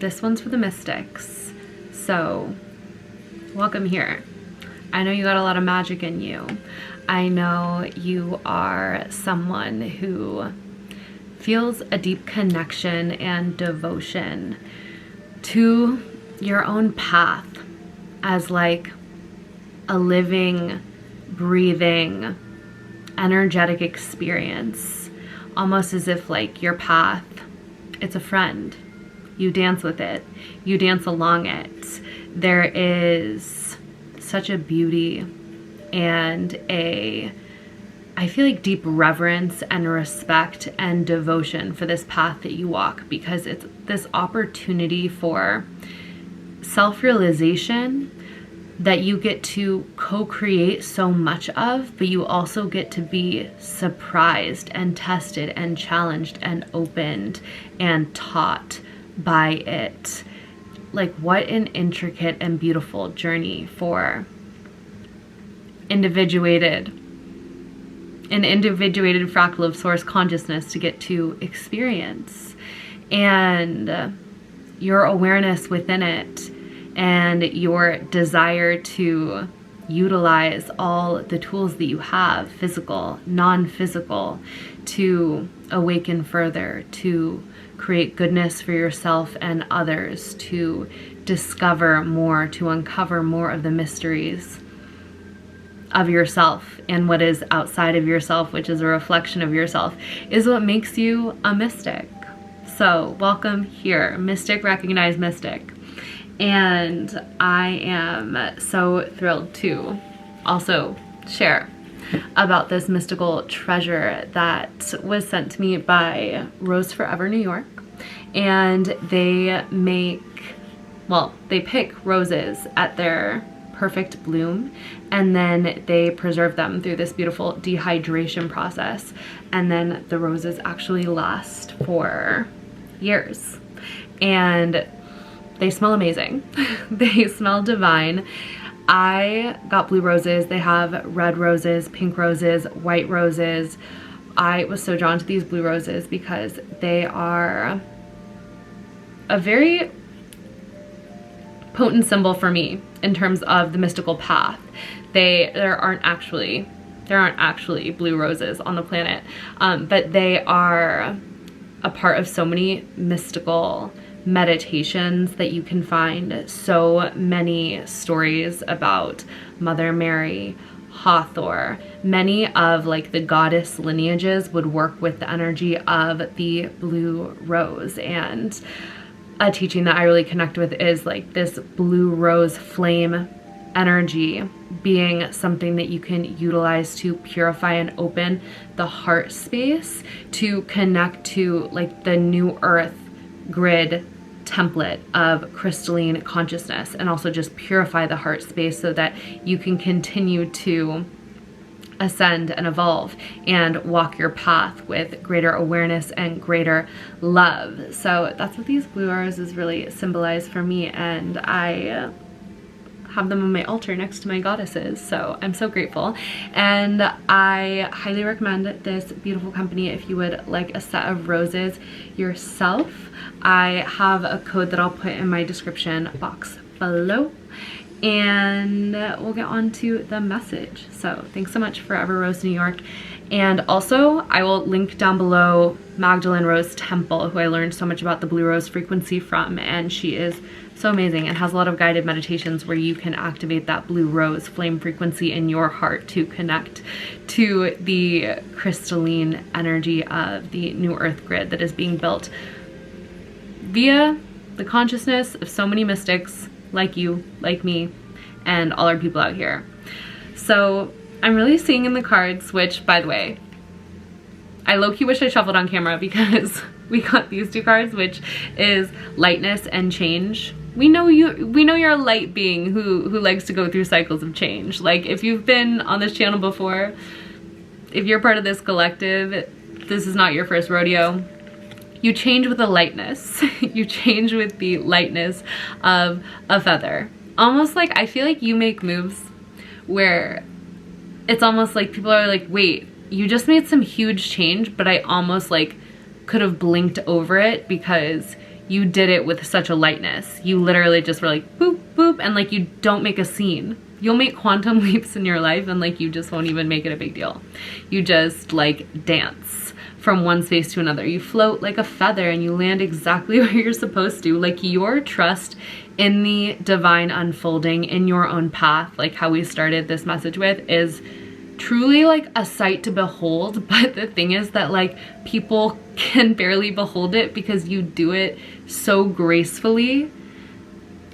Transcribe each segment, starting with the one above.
this one's for the mystics. So welcome here. I know you got a lot of magic in you. I know you are someone who feels a deep connection and devotion to your own path as like a living, breathing, energetic experience. Almost as if like your path, it's a friend. You dance with it. You dance along it. There is such a beauty and I feel like deep reverence and respect and devotion for this path that you walk, because it's this opportunity for self-realization that you get to co-create so much of, but you also get to be surprised and tested and challenged and opened and taught by it. Like, what an intricate and beautiful journey for an individuated fractal of source consciousness to get to experience. And your awareness within it and your desire to utilize all the tools that you have, physical, non-physical, to awaken further, to create goodness for yourself and others, to discover more, to uncover more of the mysteries of yourself and what is outside of yourself, which is a reflection of yourself, is what makes you a mystic. So welcome here, Mystic Recognized Mystic. And I am so thrilled to also share about this mystical treasure that was sent to me by Rose Forever New York. And they pick roses at their perfect bloom, and then they preserve them through this beautiful dehydration process, and then the roses actually last for years, and they smell amazing. They smell divine. I got blue roses. They have red roses, pink roses, white roses. I was so drawn to these blue roses because they are a very potent symbol for me in terms of the mystical path. There aren't actually blue roses on the planet, but they are a part of so many mystical meditations that you can find. So many stories about Mother Mary, Hathor. Many of like the goddess lineages would work with the energy of the blue rose, and a teaching that I really connect with is like this blue rose flame energy being something that you can utilize to purify and open the heart space to connect to like the new earth grid template of crystalline consciousness, and also just purify the heart space so that you can continue to ascend and evolve and walk your path with greater awareness and greater love. So that's what these blue roses really symbolize for me, and I have them on my altar next to my goddesses, so I'm so grateful. And I highly recommend this beautiful company if you would like a set of roses yourself. I have a code that I'll put in my description box below, and we'll get on to the message. So thanks so much, Forever Rose New York. And also I will link down below Magdalene Rose Temple, who I learned so much about the blue rose frequency from, and she is so amazing and has a lot of guided meditations where you can activate that blue rose flame frequency in your heart to connect to the crystalline energy of the new earth grid that is being built via the consciousness of so many mystics like you, like me, and all our people out here. So I'm really seeing in the cards, which, by the way, I low-key wish I shuffled on camera because we got these two cards, which is Lightness and Change. We know you're a light being who likes to go through cycles of change. Like, if you've been on this channel before, if you're part of this collective, this is not your first rodeo. You change with a lightness. You change with the lightness of a feather. Almost like, I feel like you make moves where it's almost like people are like, wait, you just made some huge change, but I almost like could have blinked over it because you did it with such a lightness. You literally just were like, boop, boop, and like you don't make a scene. You'll make quantum leaps in your life and like you just won't even make it a big deal. You just like dance from one space to another. You float like a feather and you land exactly where you're supposed to. Like your trust in the divine unfolding in your own path, like how we started this message with, is truly like a sight to behold. But the thing is that like people can barely behold it because you do it so gracefully.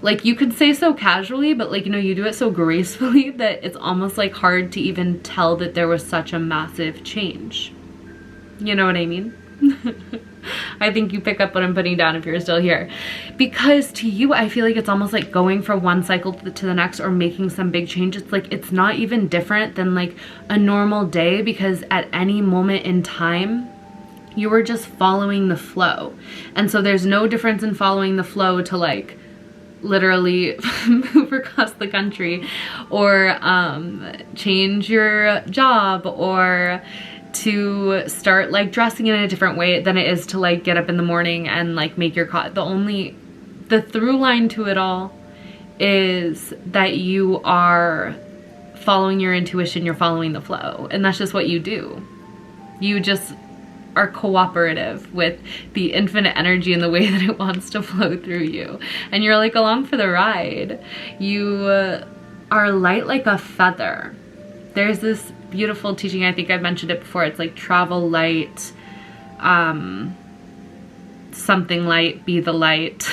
Like you could say so casually, but like, you know, you do it so gracefully that it's almost like hard to even tell that there was such a massive change. You know what I mean? I think you pick up what I'm putting down if you're still here. Because to you, I feel like it's almost like going from one cycle to the next or making some big change. It's like, it's not even different than like a normal day, because at any moment in time, you were just following the flow. And so there's no difference in following the flow to like literally move across the country or change your job or to start like dressing in a different way than it is to like get up in the morning and like make your the through line to it all is that you are following your intuition, you're following the flow, and that's just what you do. You just are cooperative with the infinite energy in the way that it wants to flow through you, and you're like along for the ride. You are light like a feather. There's this beautiful teaching, I think I've mentioned it before, it's like travel light, something light, be the light.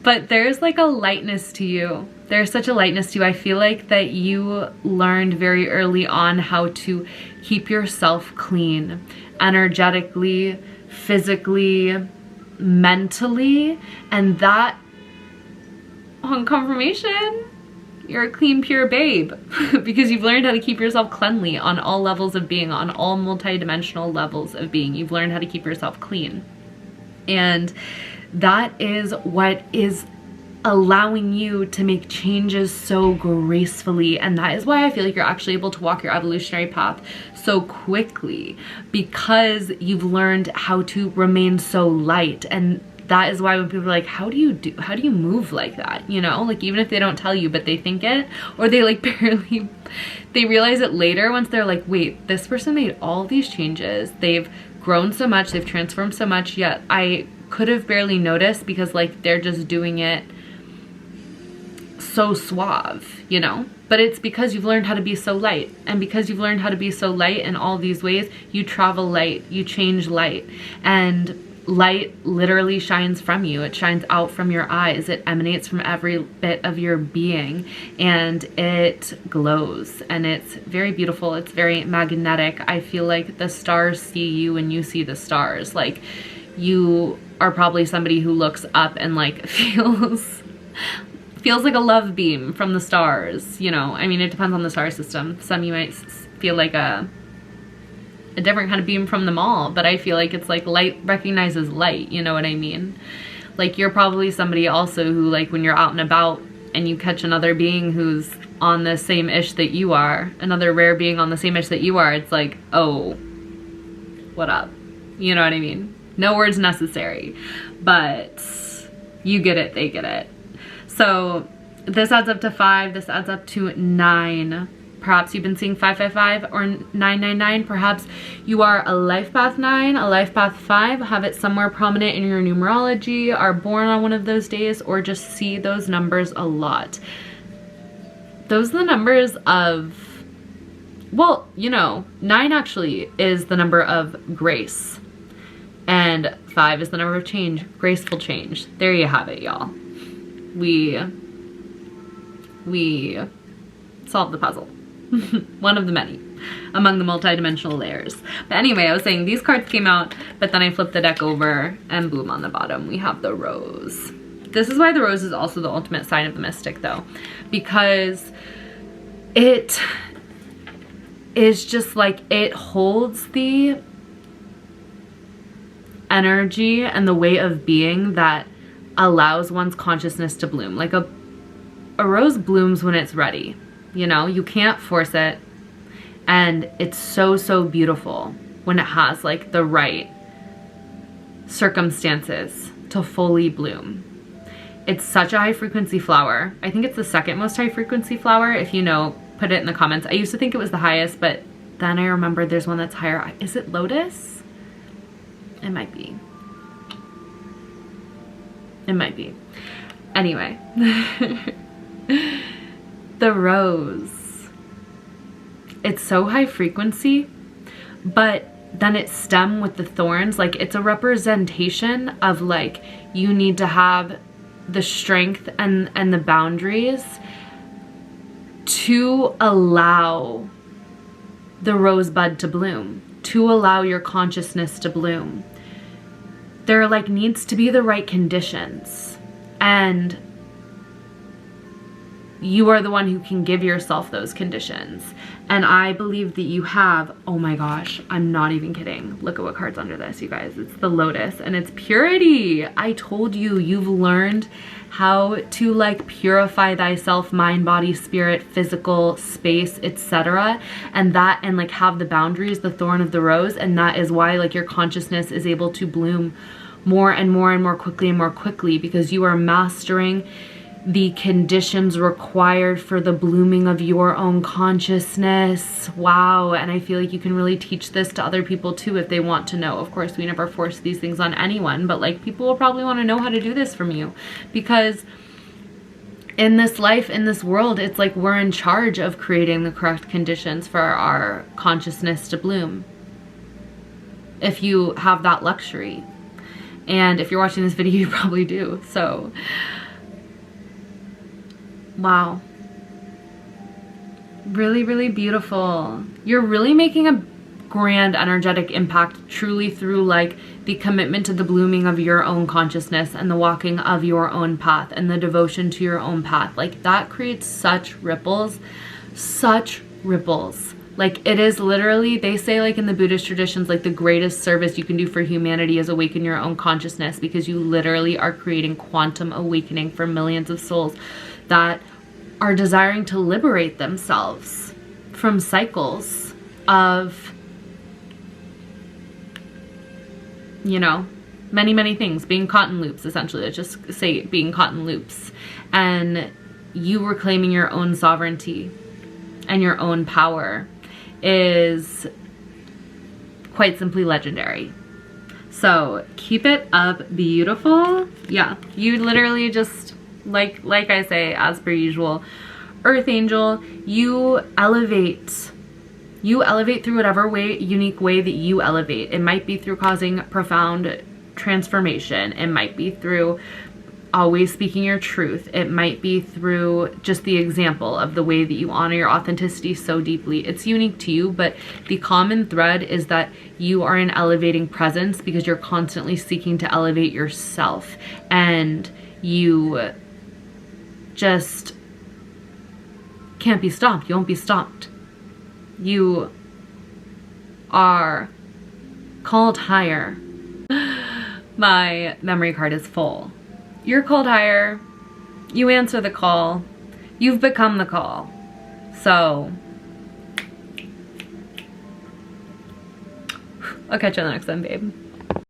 But there's like a lightness to you. There's such a lightness to you. I feel like that you learned very early on how to keep yourself clean, energetically, physically, mentally, and that on confirmation, you're a clean, pure babe because you've learned how to keep yourself cleanly on all levels of being, on all multidimensional levels of being. You've learned how to keep yourself clean. And that is what is allowing you to make changes so gracefully. And that is why I feel like you're actually able to walk your evolutionary path so quickly, because you've learned how to remain so light. And that is why when people are like, how do you move like that? You know, like even if they don't tell you, but they think it, or they like barely, they realize it later once they're like, wait, this person made all these changes. They've grown so much, they've transformed so much, yet I could have barely noticed because like they're just doing it so suave, you know? But it's because you've learned how to be so light. And because you've learned how to be so light in all these ways, you travel light, you change light. And light literally shines from you. It shines out from your eyes. It emanates from every bit of your being, and it glows, and it's very beautiful. It's very magnetic. I feel like the stars see you and you see the stars. Like you are probably somebody who looks up and like feels like a love beam from the stars, you know? I mean, it depends on the star system. Some you might feel like a different kind of beam from them all, but I feel like it's like light recognizes light, you know what I mean? Like you're probably somebody also who like when you're out and about and you catch another being who's on the same ish that you are, another rare being on the same ish that you are, it's like, oh, what up? You know what I mean? No words necessary, but you get it, they get it. So this adds up to 5, this adds up to 9. Perhaps you've been seeing 555 or 999. Perhaps you are a life path 9, a life path 5, have it somewhere prominent in your numerology, are born on one of those days, or just see those numbers a lot. Those are the numbers of, well, you know, 9 actually is the number of grace, and 5 is the number of change, graceful change. There you have it, y'all. We solved the puzzle. One of the many among the multidimensional layers. But anyway, I was saying these cards came out, but then I flipped the deck over and boom, on the bottom we have the rose. This is why the rose is also the ultimate sign of the mystic though, because it is just like, it holds the energy and the way of being that allows one's consciousness to bloom. Like a rose blooms when it's ready. You know, you can't force it, and it's so beautiful when it has like the right circumstances to fully bloom. It's such a high frequency flower. I think it's the second most high frequency flower. If you know, put it in the comments. I used to think it was the highest, but then I remembered there's one that's higher. Is it lotus? It might be. It might be. Anyway. The rose. It's so high frequency, but then it's stem with the thorns. Like, it's a representation of, like, you need to have the strength and the boundaries to allow the rosebud to bloom, to allow your consciousness to bloom. There, like, needs to be the right conditions, and you are the one who can give yourself those conditions. And I believe that you have. Oh my gosh, I'm not even kidding. Look at what card's under this, you guys. It's the lotus, and it's purity. I told you, you've learned how to, like, purify thyself, mind, body, spirit, physical, space, etc. And like, have the boundaries, the thorn of the rose. And that is why, like, your consciousness is able to bloom more and more and more quickly and more quickly, because you are mastering the conditions required for the blooming of your own consciousness. Wow. And I feel like you can really teach this to other people too if they want to know. Of course, we never force these things on anyone, but, like, people will probably want to know how to do this from you, because in this life, in this world, it's like we're in charge of creating the correct conditions for our consciousness to bloom, if you have that luxury. And if you're watching this video, you probably do. So wow. Really, really beautiful. You're really making a grand energetic impact truly through, like, the commitment to the blooming of your own consciousness and the walking of your own path and the devotion to your own path. Like, that creates such ripples, such ripples. Like, it is literally, they say, like, in the Buddhist traditions, like, the greatest service you can do for humanity is awaken your own consciousness, because you literally are creating quantum awakening for millions of souls that are desiring to liberate themselves from cycles of, you know, many, many things, being caught in loops, essentially. Let's just say being caught in loops, and you reclaiming your own sovereignty and your own power is quite simply legendary. So keep it up, beautiful. Yeah, you literally just, like I say, as per usual, Earth Angel, you elevate through whatever unique way that you elevate. It might be through causing profound transformation. It might be through always speaking your truth. It might be through just the example of the way that you honor your authenticity so deeply. It's unique to you, but the common thread is that you are an elevating presence because you're constantly seeking to elevate yourself, and you just can't be stopped. You won't be stopped. You are called higher. My memory card is full. You're called higher. You answer the call. You've become the call. So I'll catch you on the next one, babe.